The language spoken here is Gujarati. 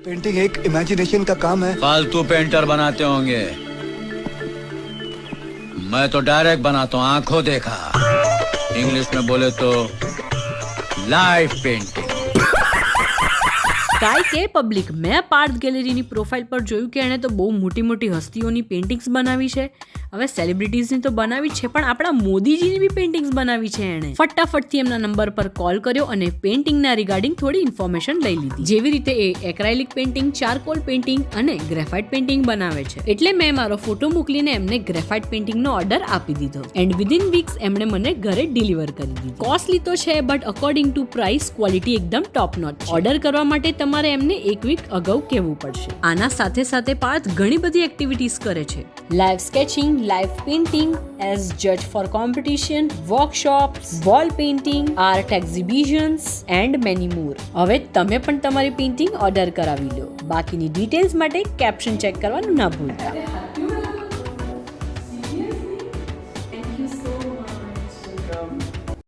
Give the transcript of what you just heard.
पेंटिंग एक इमेजिनेशन का काम है। फालतू पेंटर बनाते होंगे, मैं तो डायरेक्ट बनाता हूँ, आंखों देखा। इंग्लिश में बोले तो लाइव पेंटिंग। કાંઈ કે પબ્લિક, મેં પાર્થ ગેલેરીની પ્રોફાઇલ પર જોયું કે એણે તો બહુ મોટી મોટી હસ્તીઓની પેઇન્ટિંગ્સ બનાવી છે. હવે સેલિબ્રિટીઝની તો બનાવી છે, પણ આપણા મોદીજીની બી પેઇન્ટિંગ્સ બનાવી છે એણે. ફટાફટથી એમના નંબર પર કોલ કર્યો અને પેઇન્ટિંગના રિગાર્ડિંગ થોડી ઇન્ફોર્મેશન લઈ લીધી. જેવી રીતે એ એક્રાઇલિક પેઇન્ટિંગ, ચારકોલ પેઇન્ટિંગ અને ગ્રેફાઇટ પેઇન્ટિંગ બનાવે છે. એટલે મેં મારો ફોટો મોકલીને એમને ગ્રેફાઇટ પેઇન્ટિંગનો ઓર્ડર આપી દીધો એન્ડ વિધિન વીક્સ એમણે મને ઘરે ડિલિવર કરી દીધી. કોસ્ટલી તો છે, but according to price quality એકદમ ટોપ નોચ. ઓર્ડર કરવા માટે તમારે એમને એક વીક અગાઉ કહેવું પડશે. આના સાથે સાથે પાર્થ ઘણી બધી એક્ટિવિટીઝ કરે છે. Live sketching, live painting, as જજ for competition, workshops, wall painting, art exhibitions and many more. હવે તમે પણ તમારી પેઇન્ટિંગ ઓર્ડર કરાવી લો. બાકીની ડિટેલ્સ માટે કેપ્શન ચેક કરવાનું ના ભૂલતા.